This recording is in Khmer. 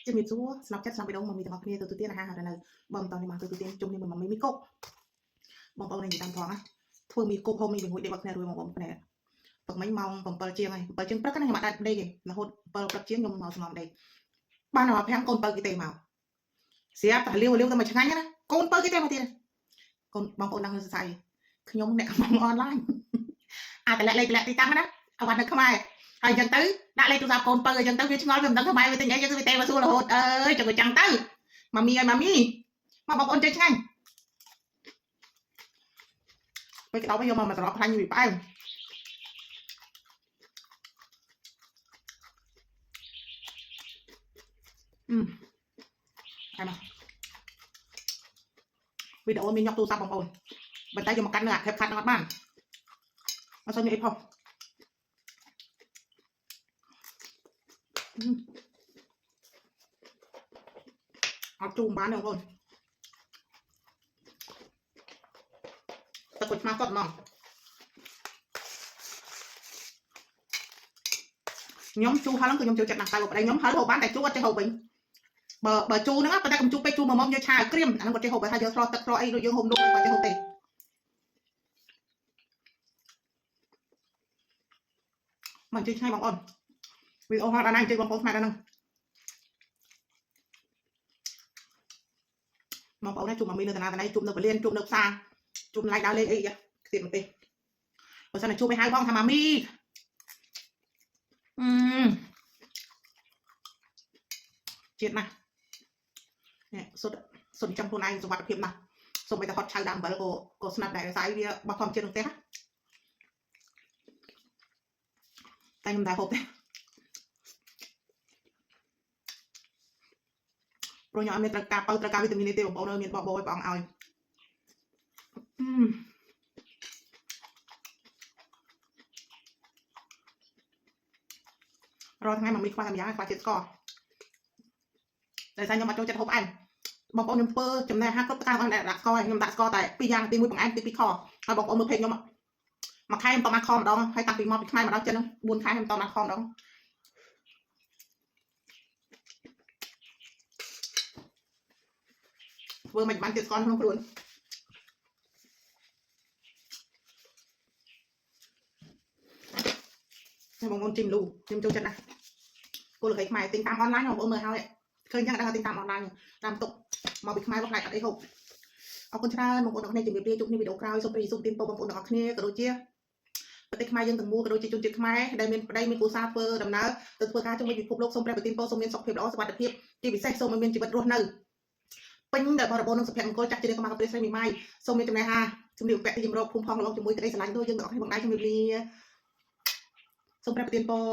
จะมีซัวสนับแชทสนับไปดงมันมีแต่มาเนี่ยตัวเตี้ยนะฮะอะไรบอมตอนนี้มาตัวเตี้ยจุ่มนี่มันไม่มีกบบอมเอาในอยู่ตามท้องนะทั่วมีกบพอมีเป็นหัวเด็กบักเนี่ยรวยมองบอมเนี่ยบางไม่มองบอมเปิดเชียงไงเปิดเชียงปลั๊กกันให้มาได้ไงแล้วหดเปิดปลั๊กเชียงยมเอาสมองได้บ้านเราแพงคนเปิดกี่เตะมาเสียแต่เลี้ยวแต่มาชนะนะคนเปิดกี่เตะมาทีคนบางคนนั่งใส่ขยมเนี่ยมองออนไลน์แต่lạiตีตั้งนะเอาวันนึงเข้ามาហើយអញ្ចឹងទៅដាក់លេខទូរស័ព្ទកូនបើអញ្ចឹងទៅវាឆ្ងល់វាមិនដឹងធ្វើម៉េចវាទិញអីយើងទៅវាទេមកសួររហូតអើយចុះអញ្ចឹងទៅម៉ាមីឲ្យម៉ាមីមកបងប្អូនចេះឆ្ងាញ់ពេលក្តោបយកមកស្រោបខ្លាញ់វាផ្អែមហើយមកវីដេអូមានញ៉ុកទូរស័ព្ទបងប្អូនបន្តែយកមកកាន់នៅអាខេបខាត់នឹងអត់បានអត់សូវមានអីផងអត់ជុំបានទេបងប្អូនតែគាត់ឆ្មាស់គាត់ហ្មងខ្ញុំជូរហើយគឺខ្ញុំចូលចិត្តណាស់តែលោកប្តីខ្ញុំហើយហូបបានតែជូរអត់ចេះហូបវិញបើជូរហ្នឹងប៉ុន្តែកុំជូរពេកជូរមកមកយកឆាឲ្យក្រៀមអាហ្នឹងគាត់ចេះហូបហើយយកស្លទឹកស្លអីដូចយើងហូបនំគាត់ចេះហូបទេមិនជិះឆ្ងាយបងប្អូនវីដេអូហត់ដល់ណាជិះបងប្អូនស្មាតដល់ហ្នឹងបងប្អូនណាជួបមកមាននៅតាណាជួបនៅពលានជួបនៅផ្សារជួបឡាយដើរលេងអីទៀតមកទេបើសិនតែជួបឲ្យហៅបងថាម៉ាមីជាតិណាស់នេះសុទ្ធចាំខ្លួនឯងសុវត្ថិភាពណាស់សូម្បីតែហត់ឆៅដើមអំបិលក៏ស្និទ្ធដែរស្អីវាបោះធម្មជាតិក្នុងផ្ទះតែខ្ញុំតែហូបទេព្រោះខ្ញុំអត់មានត្រូវការវីតាមីនទេបងប្អូនមានបបឲ្យព្រះអង្គឲ្យរាល់ថ្ងៃមកមីខ្វះតែម្យ៉ាងខ្វះជាតិស្ករតែខ្ញុំអត់ចូលចិត្តហូបផ្អែមបងប្អូនខ្ញុំធ្វើចំណែកហាគ្រប់តាមអត់ដាក់ស្ករខ្ញុំដាក់ស្ករតែ2យ៉ាងទី1បង្អែមទី2ខហើយបងប្អូនមើលពេកខ្ញុំមួយខែខ្ញុំតមកខម្ដងហើយតាំងពីមកពីខ្មែរមកដល់ចិន4ខែខ្ញុំតមកខម្ដងធ្វើមិនបានទៀតស្ករក្នុងខ្លួនតែបងប្អូនជីមលូខ្ញុំចូលចិត្តណាស់គោលលក្ខណៈខ្មែរទិញតាមអនឡាញបងប្អូនមើលហើយឃើញចឹងដឹងថាទិញតាមអនឡាញតាមតុកមកពីខ្មែរមកផ្នែកអត់អីហូបអរគុណច្រើនបងប្អូនទាំងគ្នាជំរាបលាជួបគ្នាវីដេអូក្រោយសូមទានពរបងប្អូនទាំងអស់គ្នាក៏ដូចជាប្រទេសខ្មែរយើងទាំងមូលក៏ដូចជាជនជាតិខ្មែរដែលមានប្តីមានគូសារធ្វើដំណើរទៅធ្វើការជាមួយពិភពលោកសូមព្រះប្រទានពរសូមមានសុខភាពល្អសុខភាពជាពិសេសសូមឲ្យមានជីវិតរស់នៅពេញដោយបរិបូរណ៍និងសុភមង្គលចាស់ជាកម្ពុជាស្រីមីម៉ៃសូមមានចំណេះហាជំរាបពាក់ទីជំរកភូមិផងឡងជាមួយក្តីស្រឡាញ់ដូចយើងទាំងអស់គ្នាបងដែរជំរាបលាសូមព្រះប្រទានពរ